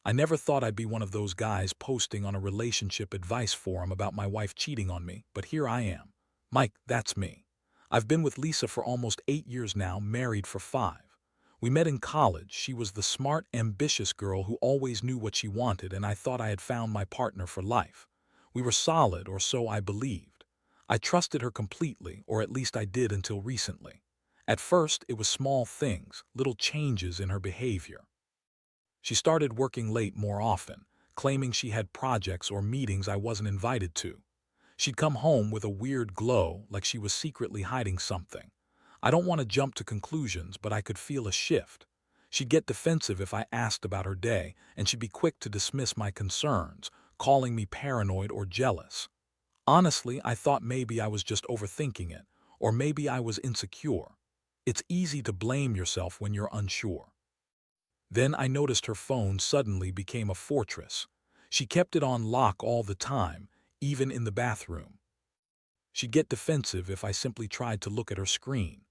I never thought I'd be one of those guys posting on a relationship advice forum about my wife cheating on me, but here I am. Mike, that's me. I've been with Lisa for almost 8 years now, married for 5. We met in college. She was the smart, ambitious girl who always knew what she wanted, and I thought I had found my partner for life. We were solid, or so I believed. I trusted her completely, or at least I did until recently. At first, it was small things, little changes in her behavior. She started working late more often, claiming she had projects or meetings I wasn't invited to. She'd come home with a weird glow, like she was secretly hiding something. I don't want to jump to conclusions, but I could feel a shift. She'd get defensive if I asked about her day, and she'd be quick to dismiss my concerns, calling me paranoid or jealous. Honestly, I thought maybe I was just overthinking it, or maybe I was insecure. It's easy to blame yourself when you're unsure. Then I noticed her phone suddenly became a fortress. She kept it on lock all the time, even in the bathroom. She'd get defensive if I simply tried to look at her screen.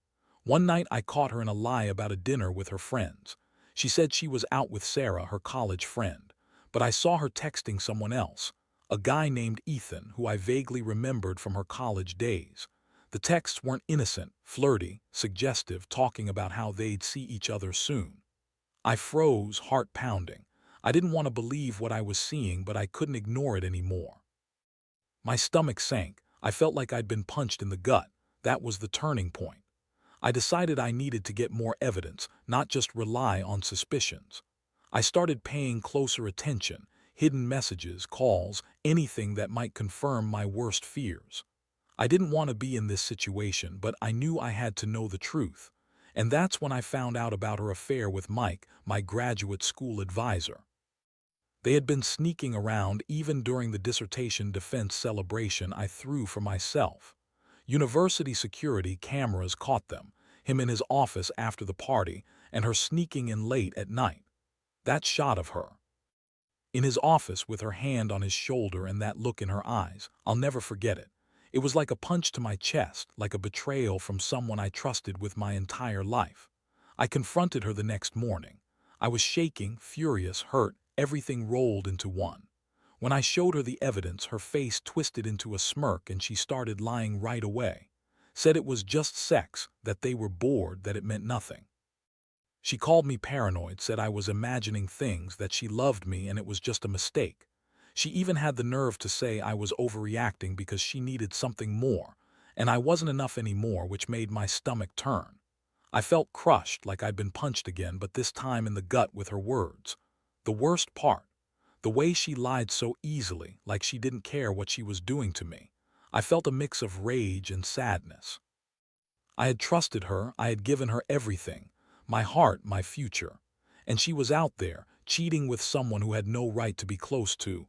One night I caught her in a lie about a dinner with her friends. She said she was out with Sarah, her college friend, but I saw her texting someone else, a guy named Ethan, who I vaguely remembered from her college days. The texts weren't innocent, flirty, suggestive, talking about how they'd see each other soon. I froze, heart pounding. I didn't want to believe what I was seeing, but I couldn't ignore it anymore. My stomach sank. I felt like I'd been punched in the gut. That was the turning point. I decided I needed to get more evidence, not just rely on suspicions. I started paying closer attention, hidden messages, calls, anything that might confirm my worst fears. I didn't want to be in this situation, but I knew I had to know the truth. And that's when I found out about her affair with Mike, my graduate school advisor. They had been sneaking around even during the dissertation defense celebration I threw for myself. University security cameras caught them, him in his office after the party, and her sneaking in late at night. That shot of her in his office with her hand on his shoulder and that look in her eyes, I'll never forget it. It was like a punch to my chest, like a betrayal from someone I trusted with my entire life. I confronted her the next morning. I was shaking, furious, hurt, everything rolled into one. When I showed her the evidence, her face twisted into a smirk and she started lying right away. Said it was just sex, that they were bored, that it meant nothing. She called me paranoid, said I was imagining things, that she loved me and it was just a mistake. She even had the nerve to say I was overreacting because she needed something more, and I wasn't enough anymore, which made my stomach turn. I felt crushed, like I'd been punched again, but this time in the gut with her words. The worst part, the way she lied so easily, like she didn't care what she was doing to me. I felt a mix of rage and sadness. I had trusted her, I had given her everything, my heart, my future. And she was out there, cheating with someone who had no right to be close to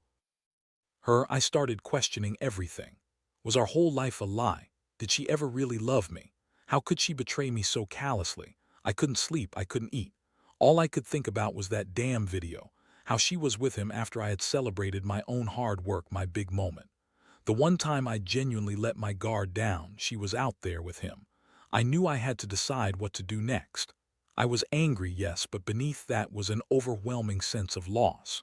her. I started questioning everything. Was our whole life a lie? Did she ever really love me? How could she betray me so callously? I couldn't sleep, I couldn't eat. All I could think about was that damn video, how she was with him after I had celebrated my own hard work, my big moment. The one time I genuinely let my guard down, she was out there with him. I knew I had to decide what to do next. I was angry, yes, but beneath that was an overwhelming sense of loss.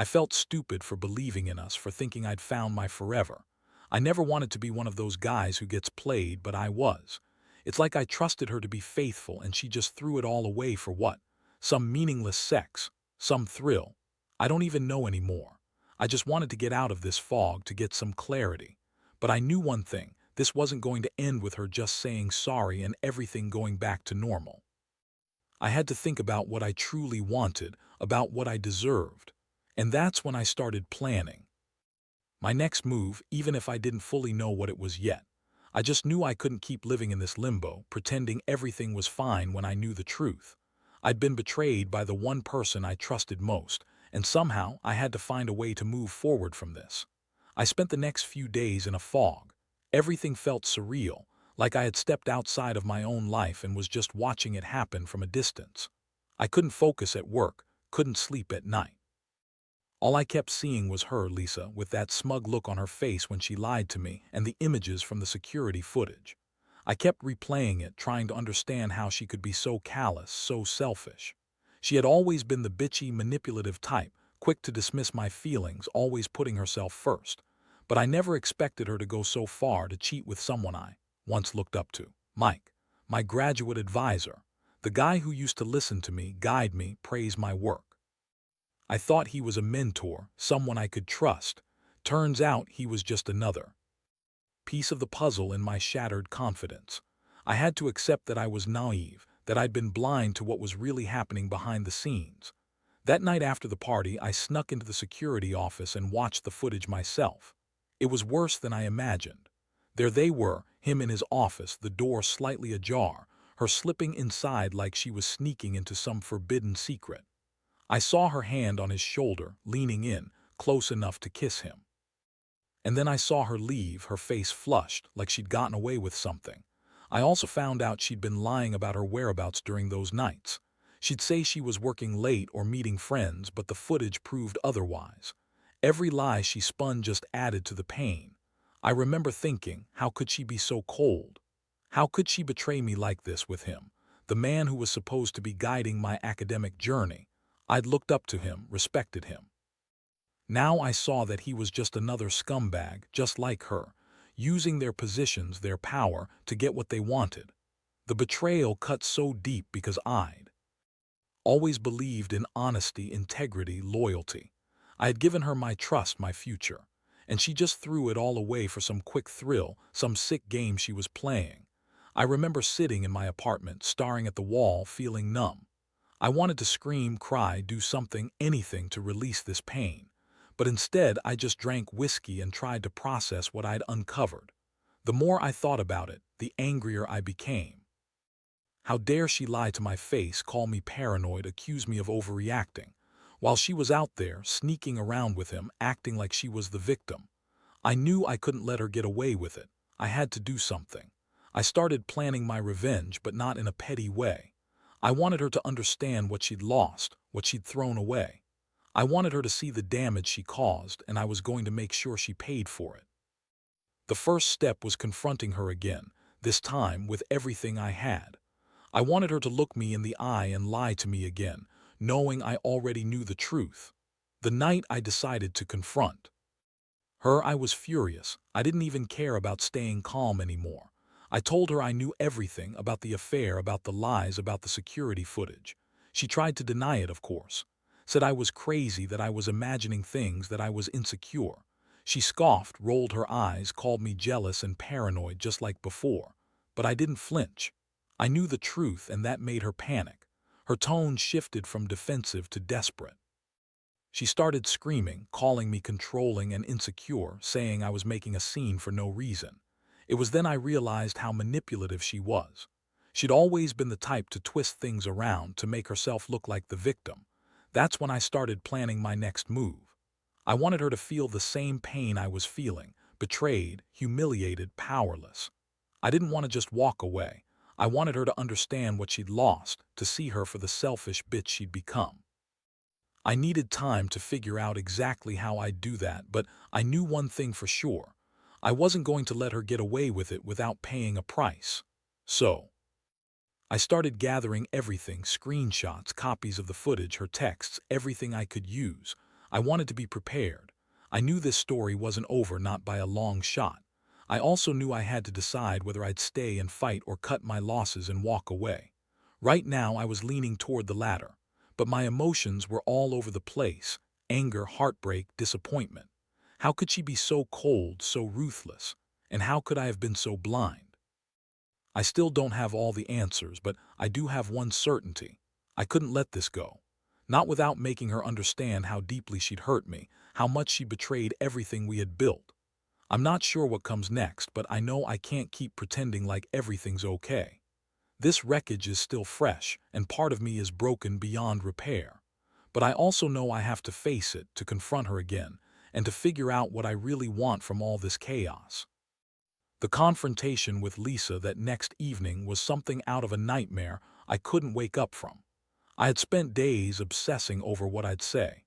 I felt stupid for believing in us, for thinking I'd found my forever. I never wanted to be one of those guys who gets played, but I was. It's like I trusted her to be faithful and she just threw it all away for what? Some meaningless sex, some thrill. I don't even know anymore. I just wanted to get out of this fog, to get some clarity. But I knew one thing, this wasn't going to end with her just saying sorry and everything going back to normal. I had to think about what I truly wanted, about what I deserved. And that's when I started planning my next move, even if I didn't fully know what it was yet. I just knew I couldn't keep living in this limbo, pretending everything was fine when I knew the truth. I'd been betrayed by the one person I trusted most, and somehow I had to find a way to move forward from this. I spent the next few days in a fog. Everything felt surreal, like I had stepped outside of my own life and was just watching it happen from a distance. I couldn't focus at work, couldn't sleep at night. All I kept seeing was her, Lisa, with that smug look on her face when she lied to me, and the images from the security footage. I kept replaying it, trying to understand how she could be so callous, so selfish. She had always been the bitchy, manipulative type, quick to dismiss my feelings, always putting herself first. But I never expected her to go so far to cheat with someone I once looked up to. Mike, my graduate advisor, the guy who used to listen to me, guide me, praise my work. I thought he was a mentor, someone I could trust. Turns out he was just another piece of the puzzle in my shattered confidence. I had to accept that I was naive, that I'd been blind to what was really happening behind the scenes. That night after the party, I snuck into the security office and watched the footage myself. It was worse than I imagined. There they were, him in his office, the door slightly ajar, her slipping inside like she was sneaking into some forbidden secret. I saw her hand on his shoulder, leaning in, close enough to kiss him. And then I saw her leave, her face flushed, like she'd gotten away with something. I also found out she'd been lying about her whereabouts during those nights. She'd say she was working late or meeting friends, but the footage proved otherwise. Every lie she spun just added to the pain. I remember thinking, how could she be so cold? How could she betray me like this with him, the man who was supposed to be guiding my academic journey? I'd looked up to him, respected him. Now I saw that he was just another scumbag, just like her, using their positions, their power, to get what they wanted. The betrayal cut so deep because I'd always believed in honesty, integrity, loyalty. I had given her my trust, my future, and she just threw it all away for some quick thrill, some sick game she was playing. I remember sitting in my apartment, staring at the wall, feeling numb. I wanted to scream, cry, do something, anything to release this pain. But instead, I just drank whiskey and tried to process what I'd uncovered. The more I thought about it, the angrier I became. How dare she lie to my face, call me paranoid, accuse me of overreacting, while she was out there, sneaking around with him, acting like she was the victim. I knew I couldn't let her get away with it. I had to do something. I started planning my revenge, but not in a petty way. I wanted her to understand what she'd lost, what she'd thrown away. I wanted her to see the damage she caused, and I was going to make sure she paid for it. The first step was confronting her again, this time with everything I had. I wanted her to look me in the eye and lie to me again, knowing I already knew the truth. The night I decided to confront her, I was furious. I didn't even care about staying calm anymore. I told her I knew everything about the affair, about the lies, about the security footage. She tried to deny it, of course. Said I was crazy, that I was imagining things, that I was insecure. She scoffed, rolled her eyes, called me jealous and paranoid just like before. But I didn't flinch. I knew the truth, and that made her panic. Her tone shifted from defensive to desperate. She started screaming, calling me controlling and insecure, saying I was making a scene for no reason. It was then I realized how manipulative she was. She'd always been the type to twist things around to make herself look like the victim. That's when I started planning my next move. I wanted her to feel the same pain I was feeling, betrayed, humiliated, powerless. I didn't want to just walk away. I wanted her to understand what she'd lost, to see her for the selfish bitch she'd become. I needed time to figure out exactly how I'd do that, but I knew one thing for sure. I wasn't going to let her get away with it without paying a price. So I started gathering everything, screenshots, copies of the footage, her texts, everything I could use. I wanted to be prepared. I knew this story wasn't over, not by a long shot. I also knew I had to decide whether I'd stay and fight or cut my losses and walk away. Right now I was leaning toward the latter, but my emotions were all over the place: anger, heartbreak, disappointment. How could she be so cold, so ruthless? And how could I have been so blind? I still don't have all the answers, but I do have one certainty. I couldn't let this go. Not without making her understand how deeply she'd hurt me, how much she betrayed everything we had built. I'm not sure what comes next, but I know I can't keep pretending like everything's okay. This wreckage is still fresh, and part of me is broken beyond repair. But I also know I have to face it, to confront her again, and to figure out what I really want from all this chaos. The confrontation with Lisa that next evening was something out of a nightmare I couldn't wake up from. I had spent days obsessing over what I'd say,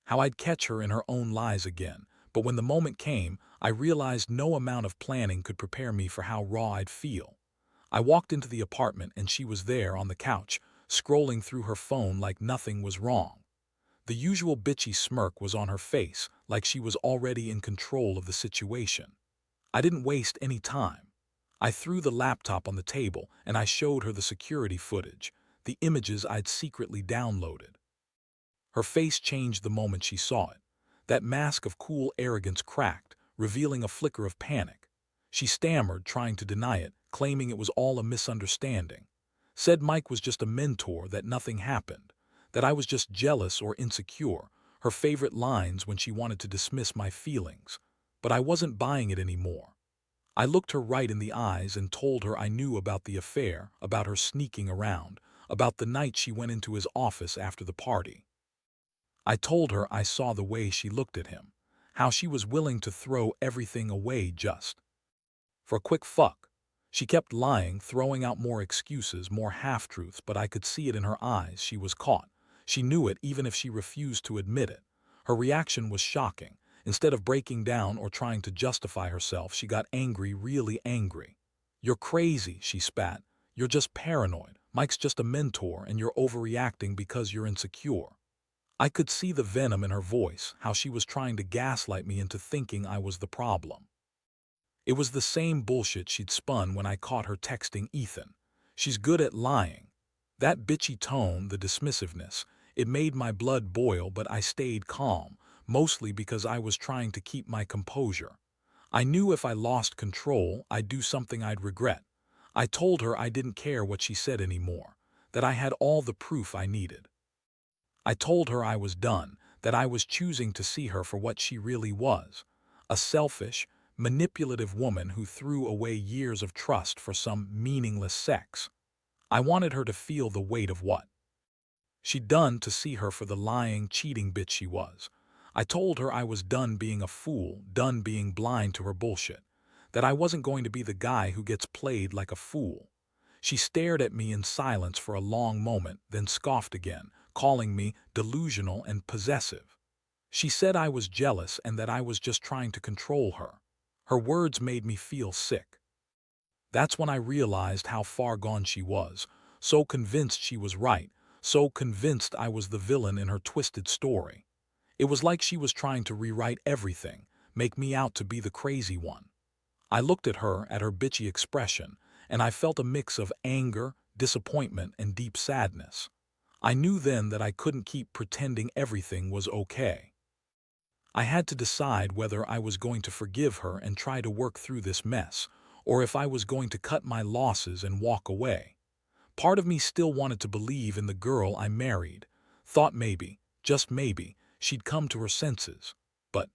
how I'd catch her in her own lies again, but when the moment came, I realized no amount of planning could prepare me for how raw I'd feel. I walked into the apartment and she was there on the couch, scrolling through her phone like nothing was wrong. The usual bitchy smirk was on her face, like she was already in control of the situation. I didn't waste any time. I threw the laptop on the table and I showed her the security footage, the images I'd secretly downloaded. Her face changed the moment she saw it. That mask of cool arrogance cracked, revealing a flicker of panic. She stammered, trying to deny it, claiming it was all a misunderstanding. Said Mike was just a mentor, that nothing happened, that I was just jealous or insecure, her favorite lines when she wanted to dismiss my feelings. But I wasn't buying it anymore. I looked her right in the eyes and told her I knew about the affair, about her sneaking around, about the night she went into his office after the party. I told her I saw the way she looked at him, how she was willing to throw everything away just for a quick fuck. She kept lying, throwing out more excuses, more half-truths, but I could see it in her eyes. She was caught. She knew it even if she refused to admit it. Her reaction was shocking. Instead of breaking down or trying to justify herself, she got angry, really angry. "You're crazy," she spat. "You're just paranoid. Mike's just a mentor and you're overreacting because you're insecure." I could see the venom in her voice, how she was trying to gaslight me into thinking I was the problem. It was the same bullshit she'd spun when I caught her texting Ethan. She's good at lying. That bitchy tone, the dismissiveness, it made my blood boil, but I stayed calm, mostly because I was trying to keep my composure. I knew if I lost control, I'd do something I'd regret. I told her I didn't care what she said anymore, that I had all the proof I needed. I told her I was done, that I was choosing to see her for what she really was, a selfish, manipulative woman who threw away years of trust for some meaningless sex. I wanted her to feel the weight of what she'd done, to see her for the lying, cheating bitch she was. I told her I was done being a fool, done being blind to her bullshit, that I wasn't going to be the guy who gets played like a fool. She stared at me in silence for a long moment, then scoffed again, calling me delusional and possessive. She said I was jealous and that I was just trying to control her. Her words made me feel sick. That's when I realized how far gone she was, so convinced she was right, so convinced I was the villain in her twisted story. It was like she was trying to rewrite everything, make me out to be the crazy one. I looked at her bitchy expression, and I felt a mix of anger, disappointment, and deep sadness. I knew then that I couldn't keep pretending everything was okay. I had to decide whether I was going to forgive her and try to work through this mess, or if I was going to cut my losses and walk away. Part of me still wanted to believe in the girl I married, thought maybe, just maybe, she'd come to her senses. But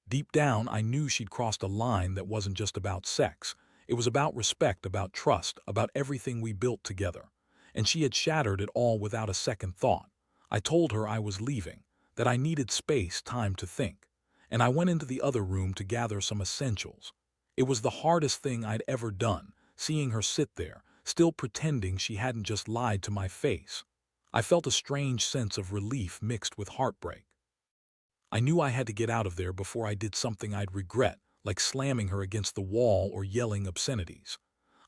deep down, I knew she'd crossed a line that wasn't just about sex. It was about respect, about trust, about everything we built together. And she had shattered it all without a second thought. I told her I was leaving, that I needed space, time to think. And I went into the other room to gather some essentials. It was the hardest thing I'd ever done, seeing her sit there, still pretending she hadn't just lied to my face. I felt a strange sense of relief mixed with heartbreak. I knew I had to get out of there before I did something I'd regret, like slamming her against the wall or yelling obscenities.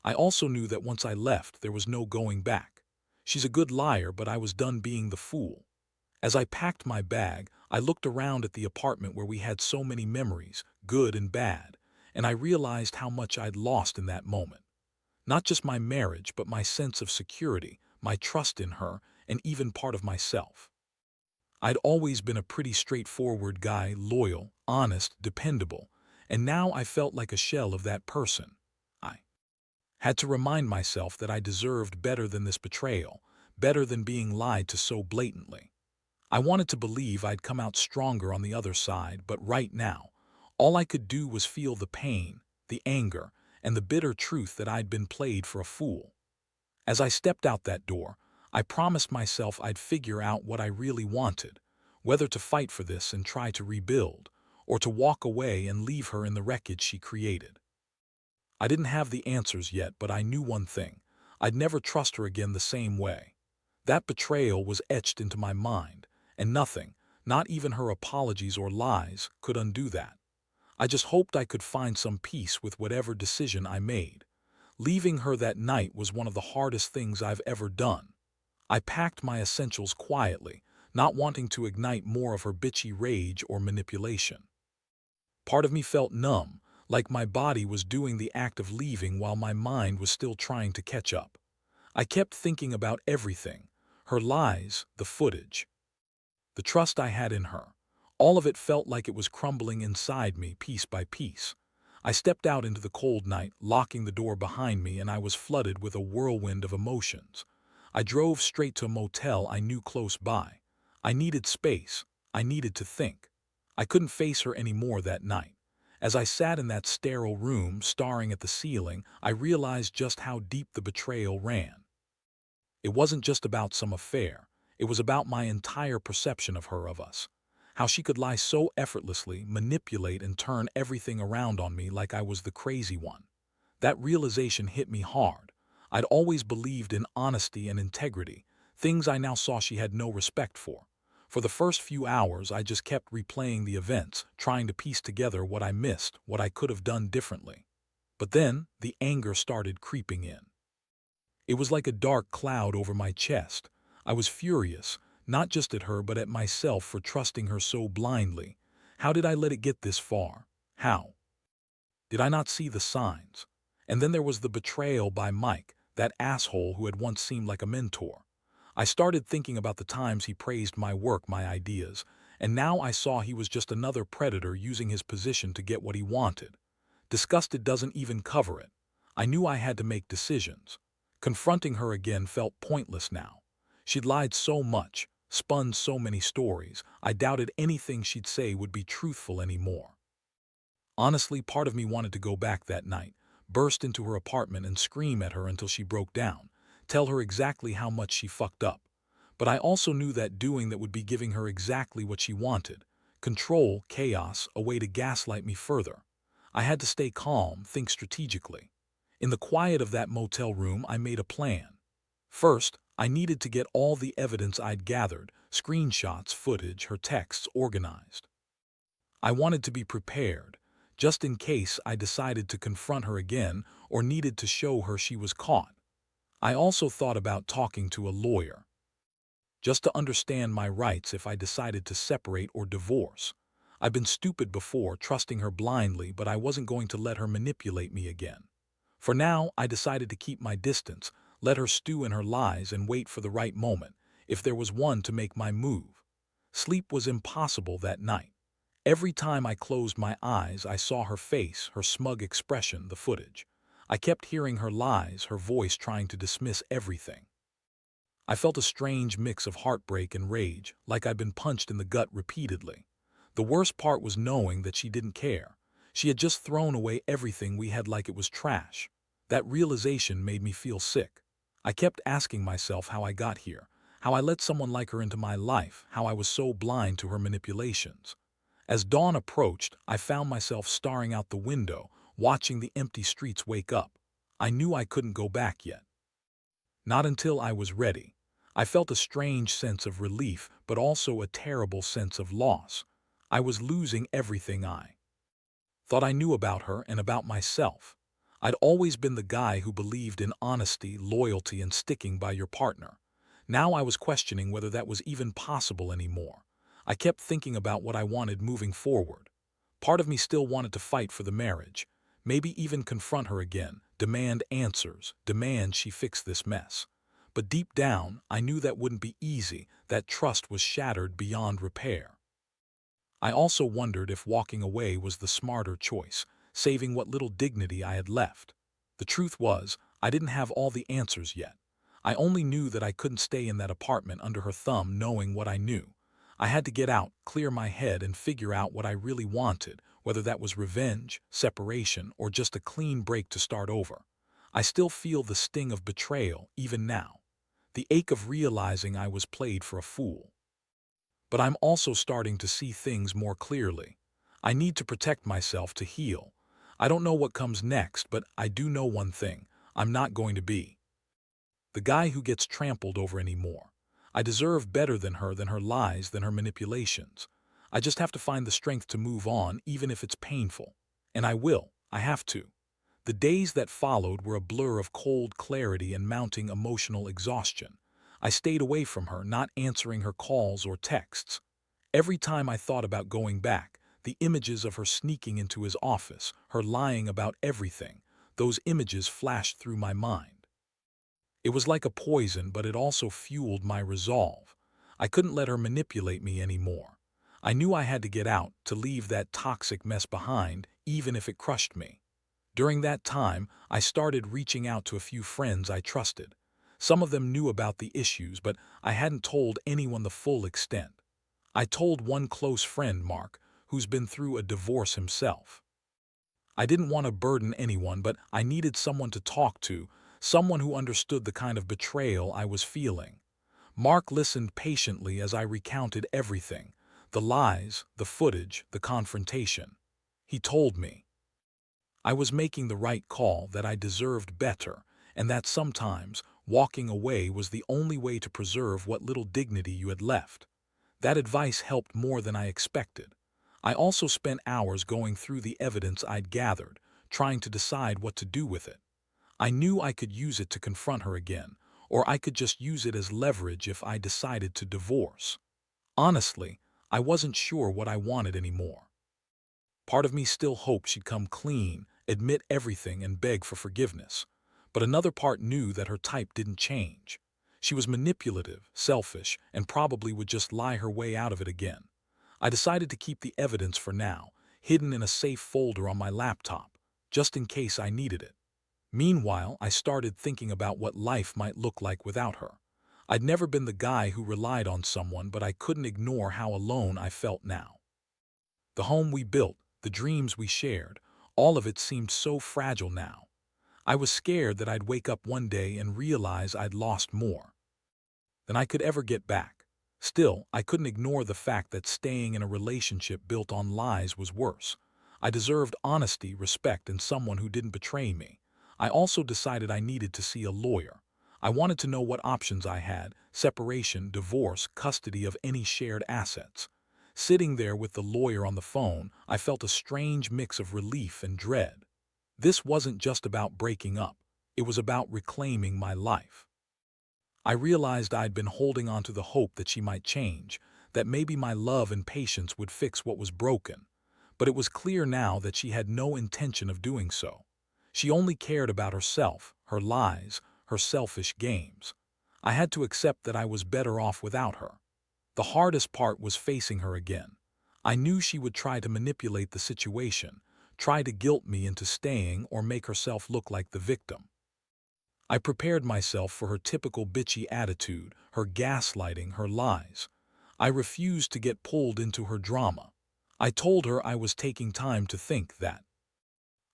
I also knew that once I left, there was no going back. She's a good liar, but I was done being the fool. As I packed my bag, I looked around at the apartment where we had so many memories, good and bad, and I realized how much I'd lost in that moment. Not just my marriage, but my sense of security, my trust in her, and even part of myself. I'd always been a pretty straightforward guy, loyal, honest, dependable, and now I felt like a shell of that person. I had to remind myself that I deserved better than this betrayal, better than being lied to so blatantly. I wanted to believe I'd come out stronger on the other side, but right now, all I could do was feel the pain, the anger, and the bitter truth that I'd been played for a fool. As I stepped out that door, I promised myself I'd figure out what I really wanted, whether to fight for this and try to rebuild, or to walk away and leave her in the wreckage she created. I didn't have the answers yet, but I knew one thing: I'd never trust her again the same way. That betrayal was etched into my mind, and nothing, not even her apologies or lies, could undo that. I just hoped I could find some peace with whatever decision I made. Leaving her that night was one of the hardest things I've ever done. I packed my essentials quietly, not wanting to ignite more of her bitchy rage or manipulation. Part of me felt numb, like my body was doing the act of leaving while my mind was still trying to catch up. I kept thinking about everything: her lies, the footage, the trust I had in her. All of it felt like it was crumbling inside me piece by piece. I stepped out into the cold night, locking the door behind me, and I was flooded with a whirlwind of emotions. I drove straight to a motel I knew close by. I needed space. I needed to think. I couldn't face her anymore that night. As I sat in that sterile room, staring at the ceiling, I realized just how deep the betrayal ran. It wasn't just about some affair. It was about my entire perception of her, of us. How she could lie so effortlessly, manipulate and turn everything around on me like I was the crazy one. That realization hit me hard. I'd always believed in honesty and integrity, things I now saw she had no respect for. For the first few hours, I just kept replaying the events, trying to piece together what I missed, what I could have done differently. But then, the anger started creeping in. It was like a dark cloud over my chest. I was furious, not just at her but at myself for trusting her so blindly. How did I let it get this far? How? Did I not see the signs? And then there was the betrayal by Mike, that asshole who had once seemed like a mentor. I started thinking about the times he praised my work, my ideas, and now I saw he was just another predator using his position to get what he wanted. Disgusted doesn't even cover it. I knew I had to make decisions. Confronting her again felt pointless now. She'd lied so much, spun so many stories, I doubted anything she'd say would be truthful anymore. Honestly, part of me wanted to go back that night, burst into her apartment and scream at her until she broke down, tell her exactly how much she fucked up. But I also knew that doing that would be giving her exactly what she wanted: control, chaos, a way to gaslight me further. I had to stay calm, think strategically. In the quiet of that motel room, I made a plan. First, I needed to get all the evidence I'd gathered, screenshots, footage, her texts, organized. I wanted to be prepared, just in case I decided to confront her again or needed to show her she was caught. I also thought about talking to a lawyer, just to understand my rights if I decided to separate or divorce. I've been stupid before, trusting her blindly, but I wasn't going to let her manipulate me again. For now, I decided to keep my distance, let her stew in her lies and wait for the right moment, if there was one, to make my move. Sleep was impossible that night. Every time I closed my eyes, I saw her face, her smug expression, the footage. I kept hearing her lies, her voice trying to dismiss everything. I felt a strange mix of heartbreak and rage, like I'd been punched in the gut repeatedly. The worst part was knowing that she didn't care. She had just thrown away everything we had like it was trash. That realization made me feel sick. I kept asking myself how I got here, how I let someone like her into my life, how I was so blind to her manipulations. As dawn approached, I found myself staring out the window, watching the empty streets wake up. I knew I couldn't go back yet. Not until I was ready. I felt a strange sense of relief, but also a terrible sense of loss. I was losing everything I thought I knew about her and about myself. I'd always been the guy who believed in honesty, loyalty, and sticking by your partner. Now I was questioning whether that was even possible anymore. I kept thinking about what I wanted moving forward. Part of me still wanted to fight for the marriage, maybe even confront her again, demand answers, demand she fix this mess. But deep down, I knew that wouldn't be easy, that trust was shattered beyond repair. I also wondered if walking away was the smarter choice, saving what little dignity I had left. The truth was, I didn't have all the answers yet. I only knew that I couldn't stay in that apartment under her thumb knowing what I knew. I had to get out, clear my head, and figure out what I really wanted, whether that was revenge, separation, or just a clean break to start over. I still feel the sting of betrayal, even now. The ache of realizing I was played for a fool. But I'm also starting to see things more clearly. I need to protect myself, to heal. I don't know what comes next, but I do know one thing: I'm not going to be the guy who gets trampled over anymore. I deserve better than her lies, than her manipulations. I just have to find the strength to move on, even if it's painful. And I will. I have to. The days that followed were a blur of cold clarity and mounting emotional exhaustion. I stayed away from her, not answering her calls or texts. Every time I thought about going back, the images of her sneaking into his office, her lying about everything, those images flashed through my mind. It was like a poison, but it also fueled my resolve. I couldn't let her manipulate me anymore. I knew I had to get out, to leave that toxic mess behind, even if it crushed me. During that time, I started reaching out to a few friends I trusted. Some of them knew about the issues, but I hadn't told anyone the full extent. I told one close friend, Mark, who's been through a divorce himself. I didn't want to burden anyone, but I needed someone to talk to, someone who understood the kind of betrayal I was feeling. Mark listened patiently as I recounted everything, the lies, the footage, the confrontation. He told me I was making the right call, that I deserved better, and that sometimes walking away was the only way to preserve what little dignity you had left. That advice helped more than I expected. I also spent hours going through the evidence I'd gathered, trying to decide what to do with it. I knew I could use it to confront her again, or I could just use it as leverage if I decided to divorce. Honestly, I wasn't sure what I wanted anymore. Part of me still hoped she'd come clean, admit everything, and beg for forgiveness. But another part knew that her type didn't change. She was manipulative, selfish, and probably would just lie her way out of it again. I decided to keep the evidence for now, hidden in a safe folder on my laptop, just in case I needed it. Meanwhile, I started thinking about what life might look like without her. I'd never been the guy who relied on someone, but I couldn't ignore how alone I felt now. The home we built, the dreams we shared, all of it seemed so fragile now. I was scared that I'd wake up one day and realize I'd lost more than I could ever get back. Still, I couldn't ignore the fact that staying in a relationship built on lies was worse. I deserved honesty, respect, and someone who didn't betray me. I also decided I needed to see a lawyer. I wanted to know what options I had: separation, divorce, custody of any shared assets. Sitting there with the lawyer on the phone, I felt a strange mix of relief and dread. This wasn't just about breaking up. It was about reclaiming my life. I realized I'd been holding on to the hope that she might change, that maybe my love and patience would fix what was broken. But it was clear now that she had no intention of doing so. She only cared about herself, her lies, her selfish games. I had to accept that I was better off without her. The hardest part was facing her again. I knew she would try to manipulate the situation, try to guilt me into staying or make herself look like the victim. I prepared myself for her typical bitchy attitude, her gaslighting, her lies. I refused to get pulled into her drama. I told her I was taking time to think, that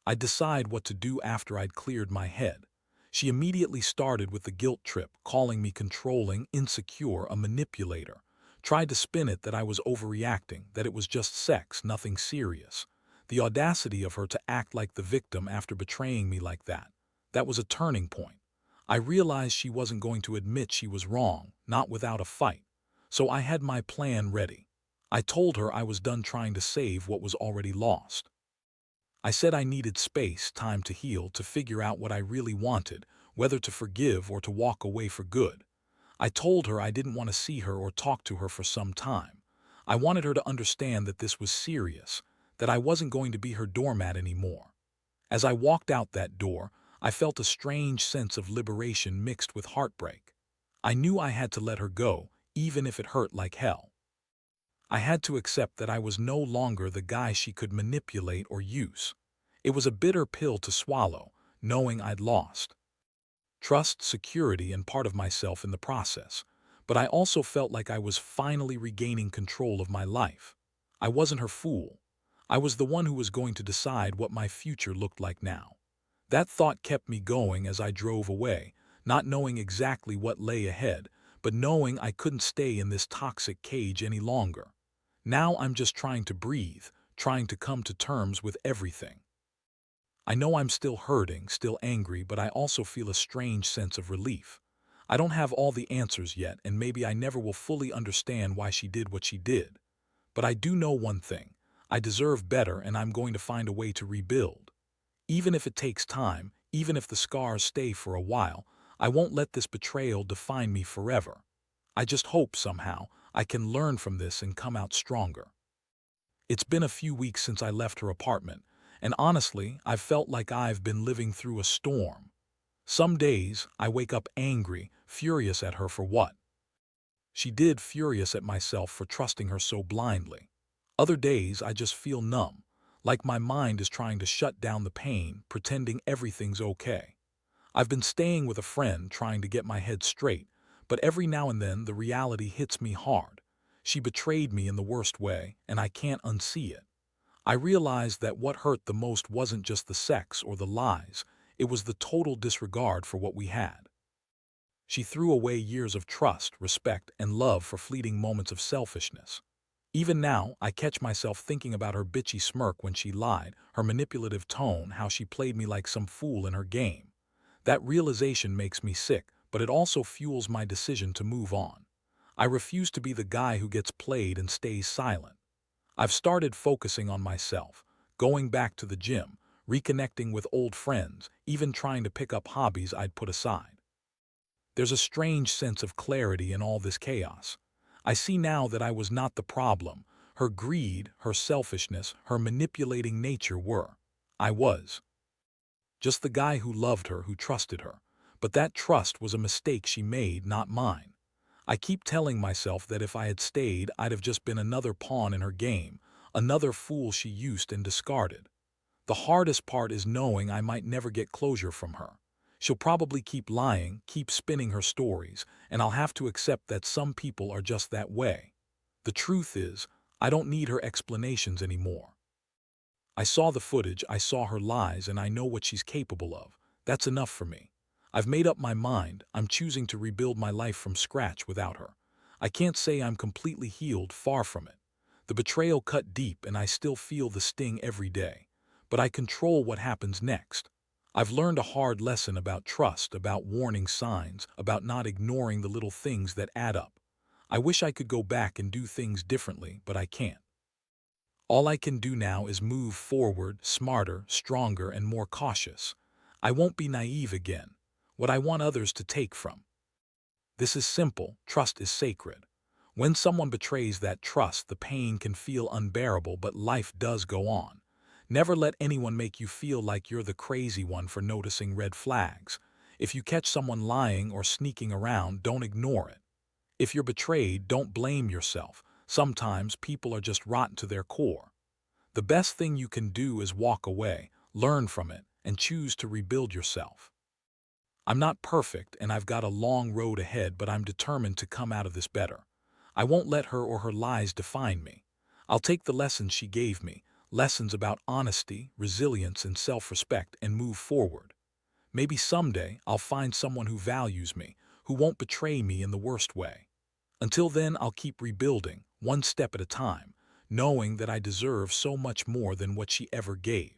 I'd decide what to do after I'd cleared my head. She immediately started with the guilt trip, calling me controlling, insecure, a manipulator. Tried to spin it that I was overreacting, that it was just sex, nothing serious. The audacity of her to act like the victim after betraying me like that. That was a turning point. I realized she wasn't going to admit she was wrong, not without a fight. So I had my plan ready. I told her I was done trying to save what was already lost. I said I needed space, time to heal, to figure out what I really wanted, whether to forgive or to walk away for good. I told her I didn't want to see her or talk to her for some time. I wanted her to understand that this was serious, that I wasn't going to be her doormat anymore. As I walked out that door, I felt a strange sense of liberation mixed with heartbreak. I knew I had to let her go, even if it hurt like hell. I had to accept that I was no longer the guy she could manipulate or use. It was a bitter pill to swallow, knowing I'd lost trust, security, and part of myself in the process. But I also felt like I was finally regaining control of my life. I wasn't her fool. I was the one who was going to decide what my future looked like now. That thought kept me going as I drove away, not knowing exactly what lay ahead, but knowing I couldn't stay in this toxic cage any longer. Now I'm just trying to breathe, trying to come to terms with everything. I know I'm still hurting, still angry, but I also feel a strange sense of relief. I don't have all the answers yet, and maybe I never will fully understand why she did what she did. But I do know one thing: I deserve better, and I'm going to find a way to rebuild. Even if it takes time, even if the scars stay for a while, I won't let this betrayal define me forever. I just hope somehow I can learn from this and come out stronger. It's been a few weeks since I left her apartment, and honestly, I've felt like I've been living through a storm. Some days, I wake up angry, furious at her for what she did, furious at myself for trusting her so blindly. Other days, I just feel numb, like my mind is trying to shut down the pain, pretending everything's okay. I've been staying with a friend trying to get my head straight, but every now and then the reality hits me hard. She betrayed me in the worst way, and I can't unsee it. I realized that what hurt the most wasn't just the sex or the lies, it was the total disregard for what we had. She threw away years of trust, respect, and love for fleeting moments of selfishness. Even now, I catch myself thinking about her bitchy smirk when she lied, her manipulative tone, how she played me like some fool in her game. That realization makes me sick, but it also fuels my decision to move on. I refuse to be the guy who gets played and stays silent. I've started focusing on myself, going back to the gym, reconnecting with old friends, even trying to pick up hobbies I'd put aside. There's a strange sense of clarity in all this chaos. I see now that I was not the problem. Her greed, her selfishness, her manipulating nature were. I was just the guy who loved her, who trusted her. But that trust was a mistake she made, not mine. I keep telling myself that if I had stayed, I'd have just been another pawn in her game, another fool she used and discarded. The hardest part is knowing I might never get closure from her. She'll probably keep lying, keep spinning her stories, and I'll have to accept that some people are just that way. The truth is, I don't need her explanations anymore. I saw the footage, I saw her lies, and I know what she's capable of. That's enough for me. I've made up my mind. I'm choosing to rebuild my life from scratch without her. I can't say I'm completely healed, far from it. The betrayal cut deep and I still feel the sting every day. But I control what happens next. I've learned a hard lesson about trust, about warning signs, about not ignoring the little things that add up. I wish I could go back and do things differently, but I can't. All I can do now is move forward, smarter, stronger, and more cautious. I won't be naive again. What I want others to take from this is simple: trust is sacred. When someone betrays that trust, the pain can feel unbearable, but life does go on. Never let anyone make you feel like you're the crazy one for noticing red flags. If you catch someone lying or sneaking around, don't ignore it. If you're betrayed, don't blame yourself. Sometimes people are just rotten to their core. The best thing you can do is walk away, learn from it, and choose to rebuild yourself. I'm not perfect and I've got a long road ahead, but I'm determined to come out of this better. I won't let her or her lies define me. I'll take the lessons she gave me, lessons about honesty, resilience, and self-respect, and move forward. Maybe someday I'll find someone who values me, who won't betray me in the worst way. Until then, I'll keep rebuilding, one step at a time, knowing that I deserve so much more than what she ever gave.